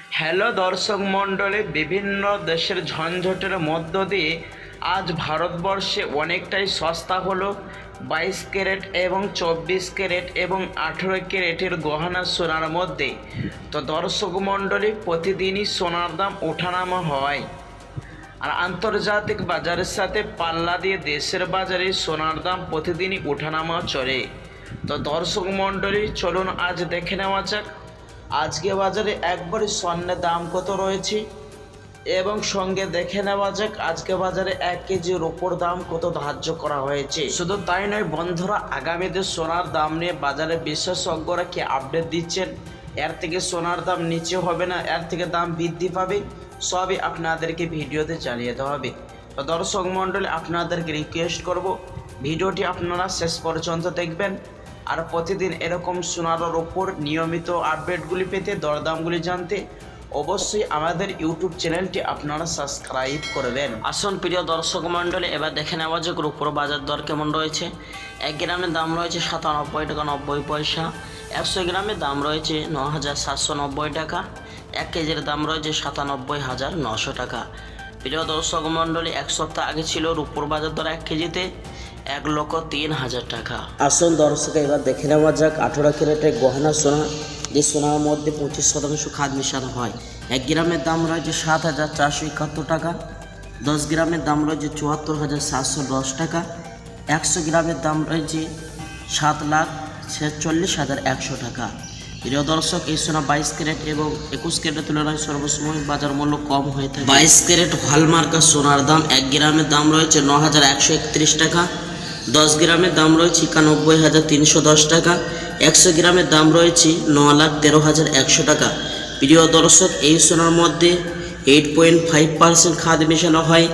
Hello দর্শক মণ্ডলী, বিভিন্ন দেশের ঝঞ্ঝটের মধ্য দিয়ে আজ ভারতবর্ষে অনেকটাই সস্তা হলো 22 ক্যারেট এবং 24 ক্যারেট এবং 18 ক্যারেটের গহনা সোনার মধ্যে। তো দর্শক মণ্ডলী, প্রতিদিনই সোনার দাম ওঠানামা হয়, আর আন্তর্জাতিক বাজারের সাথে পাল্লা দিয়ে দেশের বাজারে সোনার দাম প্রতিদিনই ওঠানামা চলে। তো দর্শক মণ্ডলী, চলুন আজ দেখে নেওয়া যাক আজকে বাজারে একবারই স্বর্ণের দাম কত রয়েছে, এবং সঙ্গে দেখে নেওয়া যাক আজকে বাজারে 1 কেজি রূপোর দাম কত ধার্য করা হয়েছে। শুধু তাই নয় বন্ধুরা, আগামীতে সোনার দাম নিয়ে বাজারে বিশেষজ্ঞরা কি আপডেট দিচ্ছেন, এর থেকে সোনার দাম নিচে হবে না এর থেকে দাম বৃদ্ধি পাবে, সবই আপনাদেরকে ভিডিওতে জানিয়ে দেওয়া হবে। তো দর্শক মণ্ডলী, আপনাদেরকে রিকোয়েস্ট করব ভিডিওটি আপনারা শেষ পর্যন্ত দেখবেন, আর প্রতিদিন এরকম সোনার ওপর নিয়মিত আপডেটগুলি পেতে, দরদামগুলি জানতে অবশ্যই আমাদের ইউটিউব চ্যানেলটি আপনারা সাবস্ক্রাইব করবেন। আসুন প্রিয় দর্শক মণ্ডলী, এবার দেখে নেওয়া যাক রূপোর বাজার দর কেমন রয়েছে। 1 গ্রামের দাম রয়েছে 97 টাকা 90 পয়সা, 100 গ্রামের দাম রয়েছে 9790 টাকা, 1 কেজির দাম রয়েছে 97,900 টাকা। প্রিয় দর্শক মণ্ডলী, এক সপ্তাহ আগে ছিল রূপোর বাজার দর 1 কেজিতে 1,03,000 টাকা। আসুন দর্শক, এবার দেখে নেওয়া যাক 18 ক্যারেটের গহনা সোনা, যে সোনার মধ্যে 25% খাদ মেশানো হয়। 1 গ্রামের দাম রয়েছে 7,471 টাকা, 10 গ্রামের দাম রয়েছে 74,710 টাকা, 100 গ্রামের দাম রয়েছে 7,46,100 টাকা। প্রিয় দর্শক, এই সোনা 22 ক্যারেট এবং 21 ক্যারেটের তুলনায় সর্বসময় বাজার মূল্য কম হয়ে থাকে। 22 ক্যারেট হলমার্কা সোনার দাম 1 গ্রামের দাম রয়েছে 9,131 টাকা, 10 গ্রামের দাম রয়েছে 91,310 টাকা, 100 গ্রামের দাম রয়েছে 9,13,100 টাকা। প্রিয় দর্শক, এই সোনার মধ্যে 8.5% খাদ মেশানো হয়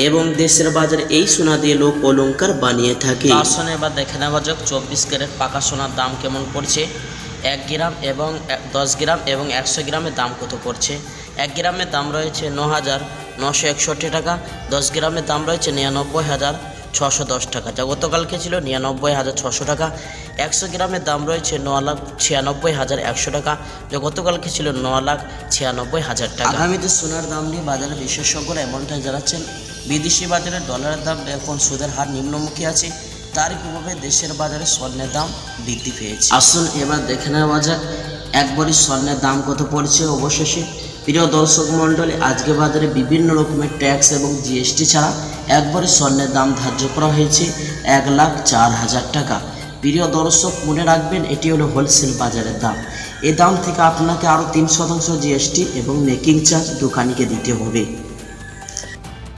এবং দেশের বাজারে এই সোনা দিয়ে লোক অলংকার বানিয়ে থাকে। আসলে এবার দেখে নেওয়া যাক 24 ক্যারেট পাকা সোনার দাম কেমন পড়ছে। 1 গ্রাম এবং 10 গ্রাম এবং 100 গ্রামের দাম কত পড়ছে। 1 গ্রামের দাম রয়েছে 9,961 টাকা, 10 গ্রামের দাম রয়েছে 99,610 টাকা, যা গতকালকে ছিল 99,600 টাকা। 100 গ্রামের দাম রয়েছে 9,96,100 টাকা, যা গতকালকে ছিল 9,96,000 টাকা। আগামীতে সোনার দাম নিয়ে বাজারে বিশেষজ্ঞরা এমনটাই জানাচ্ছেন, বিদেশি বাজারে ডলারের দাম এখন সুদের হার নিম্নমুখী আছে, তারই প্রভাবে দেশের বাজারে স্বর্ণের দাম বৃদ্ধি পেয়েছে। আসুন এবার দেখে নেওয়া যাক একবারই স্বর্ণের দাম কত পড়ছে। অবশেষে প্রিয় দর্শক মণ্ডলী, আজকে বাজারে বিভিন্ন রকমের ট্যাক্স এবং জিএসটি ছাড়া একবারই স্বর্ণের দাম ধার্য করা হয়েছে 1,04,000 টাকা। প্রিয় দর্শক, মনে রাখবেন এটি হলো হোলসেল বাজারের দাম। এই দাম থেকে আপনাকে আরও 3% জিএসটি এবং মেকিং চার্জ দোকানিকে দিতে হবে।